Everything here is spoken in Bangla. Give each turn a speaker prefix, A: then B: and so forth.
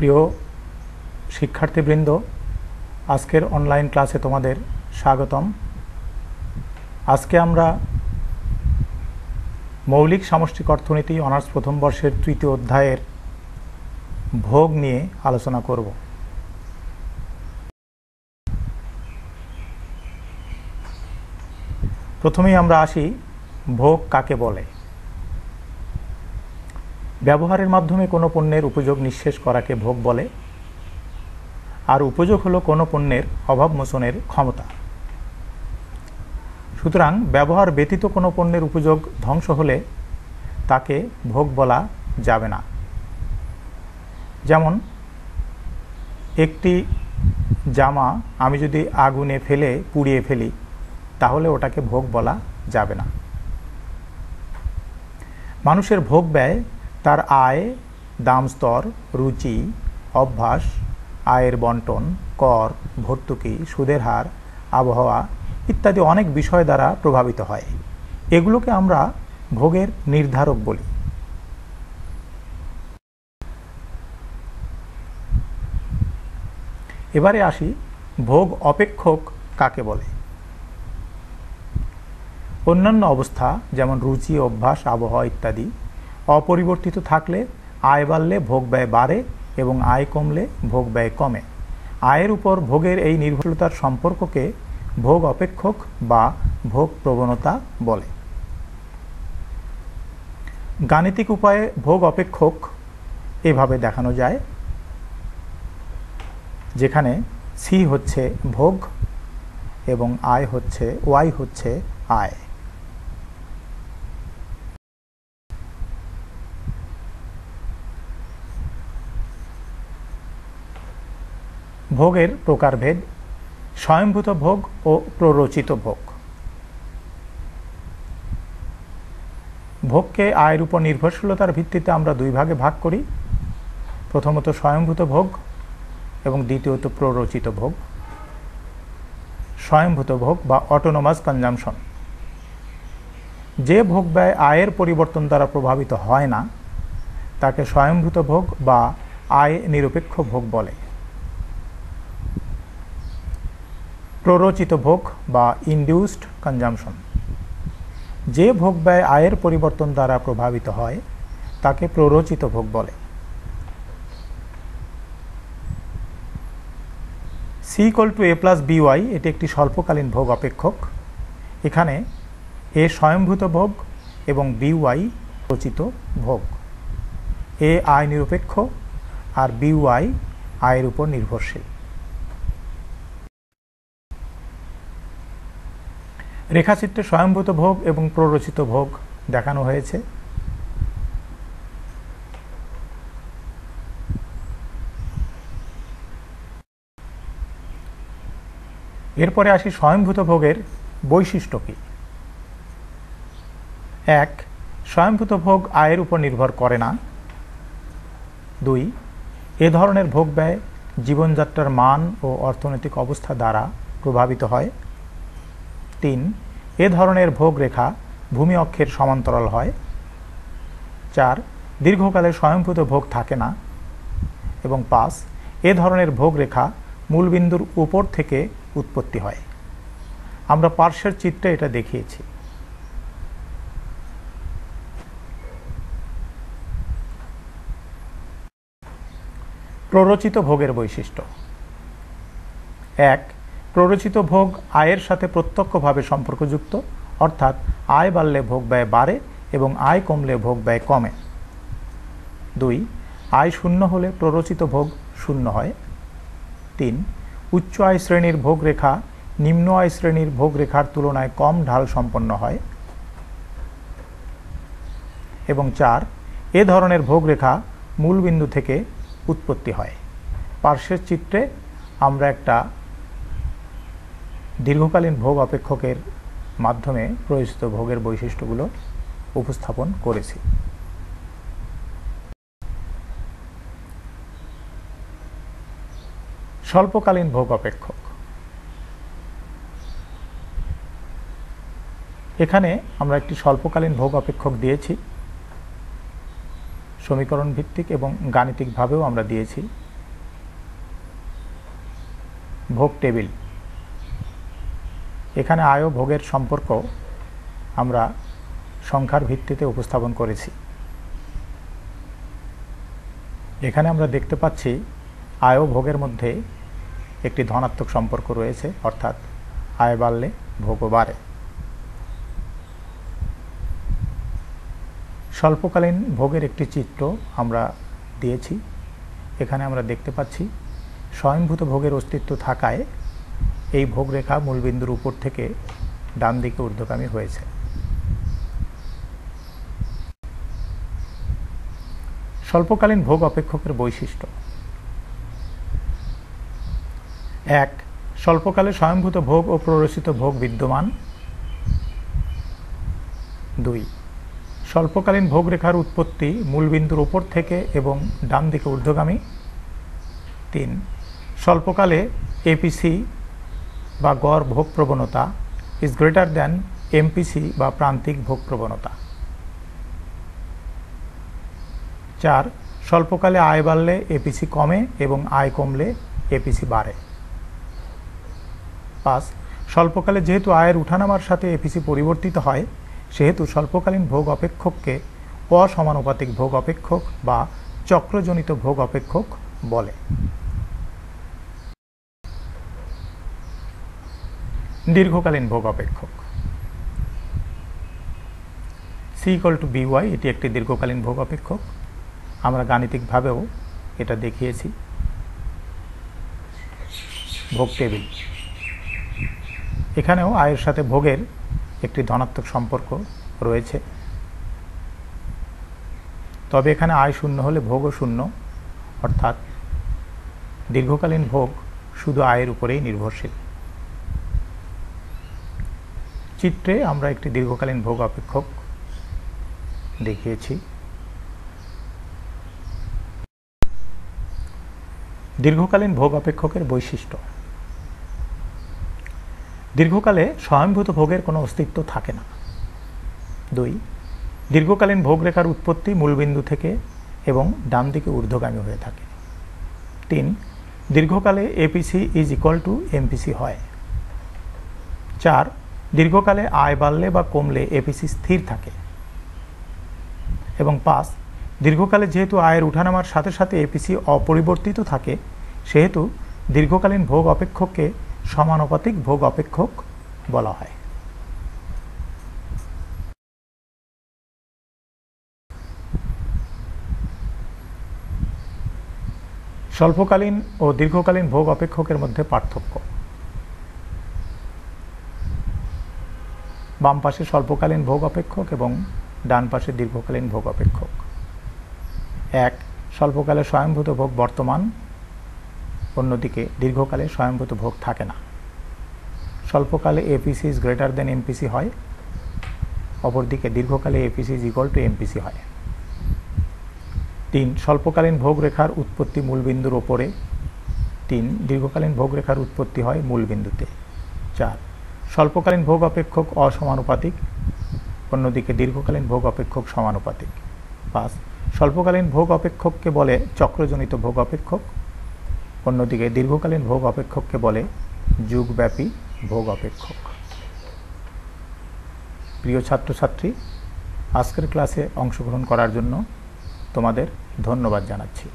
A: প্রিয় শিক্ষার্থীবৃন্দ, আজকের অনলাইন ক্লাসে তোমাদের স্বাগতম। আজকে আমরা মৌলিক সামষ্টিক অর্থনীতি অনার্স প্রথম বর্ষের তৃতীয় অধ্যায়ের ভোগ নিয়ে আলোচনা করব। প্রথমেই আমরা আসি ভোগ কাকে বলে। ব্যবহারের মাধ্যমে কোনো পণ্যের উপযোগ নিঃশেষ করাকে ভোগ বলে। আর উপযোগ হলো কোনো পণ্যের অভাব মোচনের ক্ষমতা। সুতরাং ব্যবহার ব্যতীত কোনো পণ্যের উপযোগ ধ্বংস হলে তাকে ভোগ বলা যাবে না। যেমন একটি জামা আমি যদি আগুনে ফেলে পুড়িয়ে ফেলি, তাহলে ওটাকে ভোগ বলা যাবে না। মানুষের ভোগ ব্যয় তার আয়, দাম স্তর, রুচি, অভ্যাস, আয়ের বন্টন, কর, ভর্তুকি, সুদের হার, আবহাওয়া ইত্যাদি অনেক বিষয় দ্বারা প্রভাবিত হয়। এগুলোকে আমরা ভোগের নির্ধারক বলি। এবারে আসি ভোগ অপেক্ষক কাকে বলে। অন্যান্য অবস্থা যেমন রুচি, অভ্যাস, আবহাওয়া ইত্যাদি অপরিবর্তিত থাকলে আয় বাড়লে ভোগ ব্যয় বাড়ে এবং আয় কমলে ভোগ ব্যয় কমে। আয়ের উপর ভোগের এই নির্ভরশীলতার সম্পর্ককে ভোগ অপেক্ষক বা ভোগ প্রবণতা বলে। গাণিতিক উপায়ে ভোগ অপেক্ষক এভাবে দেখানো যায়, যেখানে সি হচ্ছে ভোগ এবং আয় হচ্ছে ওয়াই হচ্ছে আয়। ভোগের প্রকারভেদ: স্বয়ংভূত ভোগ ও প্ররোচিত ভোগ। ভোগকে আয়ের উপর নির্ভরশীলতার ভিত্তিতে আমরা দুই ভাগে ভাগ করি, প্রথমত স্বয়ংভূত ভোগ এবং দ্বিতীয়ত প্ররোচিত ভোগ। স্বয়ংভূত ভোগ বা অটোনোমাস কনজামশন: যে ভোগ ব্যয় আয়ের পরিবর্তন দ্বারা প্রভাবিত হয় না তাকে স্বয়ংভূত ভোগ বা আয় নিরপেক্ষ ভোগ বলে। প্ররোচিত ভোগ বা ইনডিউসড কনজামশন: যে ভোগ ব্যয় আয়ের পরিবর্তন দ্বারা প্রভাবিত হয় তাকে প্ররোচিত ভোগ বলে। C equal to A plus B Y এটি একটি স্বল্পকালীন ভোগ অপেক্ষক। এখানে এ স্বয়ংভূত ভোগ এবং বিওয়াই প্ররোচিত ভোগ। এ আয় নিরপেক্ষ আর বিওয়াই আয়ের উপর নির্ভরশীল। রেখাচিত্রে স্বয়ংভূত ভোগ এবং প্ররোচিত ভোগ দেখানো হয়েছে। এরপরে আসি স্বয়ংভূত ভোগের বৈশিষ্ট্য কি। 1. স্বয়ংভূত ভোগ আয়ের উপর নির্ভর করে না। 2. এ ধরনের ভোগ ব্যয় জীবনযাত্রার মান ও অর্থনৈতিক অবস্থা দ্বারা প্রভাবিত হয়। 3. এ ধরনের ভোগ রেখা ভূমি অক্ষের সমান্তরাল হয়। 4. দীর্ঘকালে স্বয়ংভূত ভোগ থাকে না। এবং 5. এ ধরনের ভোগ রেখা মূলবিন্দুর উপর থেকে উৎপত্তি হয়। আমরা পার্শ্বের চিত্রে এটা দেখিয়েছি। প্ররোচিত ভোগের বৈশিষ্ট্য: 1. প্ররোচিত ভোগ আয়ের সাথে প্রত্যক্ষভাবে সম্পর্কযুক্ত, অর্থাৎ আয় বাড়লে ভোগ ব্যয় বাড়ে এবং আয় কমলে ভোগ ব্যয় কমে। 2. আয় শূন্য হলে প্ররোচিত ভোগ শূন্য হয়। 3. উচ্চ আয় শ্রেণীর ভোগ রেখা নিম্ন আয় শ্রেণীর ভোগ রেখার তুলনায় কম ঢাল সম্পন্ন হয়। এবং 4. এ ধরনের ভোগ রেখা মূলবিন্দু থেকে উৎপত্তি হয়। পার্শ্বের চিত্রে আমরা একটা দীর্ঘকালীন ভোগ অপেক্ষকের মাধ্যমে প্রয়োজিত ভোগের বৈশিষ্ট্যগুলো উপস্থাপন করেছি। স্বল্পকালীন ভোগ অপেক্ষক: এখানে আমরা একটি স্বল্পকালীন ভোগ অপেক্ষক দিয়েছি, সমীকরণ ভিত্তিক এবং গাণিতিকভাবেও আমরা দিয়েছি। ভোগ টেবিল। এখানে আয় ও ভোগের সম্পর্ক আমরা সংখ্যার ভিত্তিতে উপস্থাপন করেছি। এখানে আমরা দেখতে পাচ্ছি আয় ও ভোগের মধ্যে একটি ধনাত্মক সম্পর্ক রয়েছে, অর্থাৎ আয় বাড়লে ভোগও বাড়ে। স্বল্পকালীন ভোগের একটি চিত্র আমরা দিয়েছি। এখানে আমরা দেখতে পাচ্ছি স্বয়ংভূত ভোগের অস্তিত্ব থাকায় এই ভোগরেখা মূলবিন্দুর উপর থেকে ডান দিকে ঊর্ধ্বগামী হয়েছে। স্বল্পকালীন ভোগ অপেক্ষকের বৈশিষ্ট্য: 1. স্বল্পকালে স্বয়ংভূত ভোগ ও প্ররোচিত ভোগ বিদ্যমান। 2. স্বল্পকালীন ভোগরেখার উৎপত্তি মূলবিন্দুর উপর থেকে এবং ডান দিকে ঊর্ধ্বগামী। 3. স্বল্পকালে এপিসি বা গড় ভোগ প্রবণতা ইজ গ্রেটার দ্যান এমপিসি বা প্রান্তিক ভোগ প্রবণতা। 4. স্বল্পকালে আয় বাড়লে এপিসি কমে এবং আয় কমলে এপিসি বাড়ে। 5. স্বল্পকালে যেহেতু আয়ের উঠানামার সাথে এপিসি পরিবর্তিত হয়, সেহেতু স্বল্পকালীন ভোগ অপেক্ষককে অসমানুপাতিক ভোগ অপেক্ষক বা চক্রজনিত ভোগ অপেক্ষক বলে। দীর্ঘকালীন ভোগ অপেক্ষক C=by, এটি একটি দীর্ঘকালীন ভোগ অপেক্ষক। আমরা গাণিতিকভাবেও এটা দেখিয়েছি। ভোগ টেবিল। এখানেও আয়ের সাথে ভোগের একটি ধনাত্মক সম্পর্ক রয়েছে, তবে এখানে আয় শূন্য হলে ভোগও শূন্য, অর্থাৎ দীর্ঘকালীন ভোগ শুধু আয়ের উপরেই নির্ভরশীল। চিত্রে আমরা একটি দীর্ঘকালীন ভোগ অপেক্ষক দেখিয়েছি। দীর্ঘকালীন ভোগ অপেক্ষকের বৈশিষ্ট্য: দীর্ঘকালে স্বয়ংভূত ভোগের কোনো অস্তিত্ব থাকে না। 2. দীর্ঘকালীন ভোগরেখার উৎপত্তি মূলবিন্দু থেকে এবং ডান দিকে ঊর্ধ্বগামী হয়ে থাকে। 3. দীর্ঘকালে APC is equal to MPC হয়। 4. দীর্ঘকালে আয় বাড়লে বা কমলে এপিসি স্থির থাকে। এবং 5. দীর্ঘকালে যেহেতু আয়ের উঠানামার সাথে সাথে এপিসি অপরিবর্তিত থাকে, সেহেতু দীর্ঘকালীন ভোগ অপেক্ষককে সমানুপাতিক ভোগ অপেক্ষক বলা হয়। স্বল্পকালীন ও দীর্ঘকালীন ভোগ অপেক্ষকের মধ্যে পার্থক্য: বাম পাশে স্বল্পকালীন ভোগ অপেক্ষক এবং ডান পাশে দীর্ঘকালীন ভোগ অপেক্ষক। 1. স্বল্পকালে স্বয়ংভূত ভোগ বর্তমান, অন্যদিকে দীর্ঘকালে স্বয়ংভূত ভোগ থাকে না। স্বল্পকালে APC is greater than MPC হয়, অপরদিকে দীর্ঘকালে APC is equal to MPC হয়। 3. স্বল্পকালীন ভোগ রেখার উৎপত্তি মূলবিন্দুর ওপরে। 3. দীর্ঘকালীন ভোগ রেখার উৎপত্তি হয় মূলবিন্দুতে। 4. স্বল্পকালীন ভোগ অপেক্ষক অসমানুপাতিক, অন্যদিকে দীর্ঘকালীন ভোগ অপেক্ষক সমানুপাতিক। 5. স্বল্পকালীন ভোগ অপেক্ষককে বলে চক্রজনিত ভোগ অপেক্ষক, অন্যদিকে দীর্ঘকালীন ভোগ অপেক্ষককে বলে যুগব্যাপী ভোগ অপেক্ষক। প্রিয় ছাত্রছাত্রী, আজকের ক্লাসে অংশগ্রহণ করার জন্য তোমাদের ধন্যবাদ জানাচ্ছি।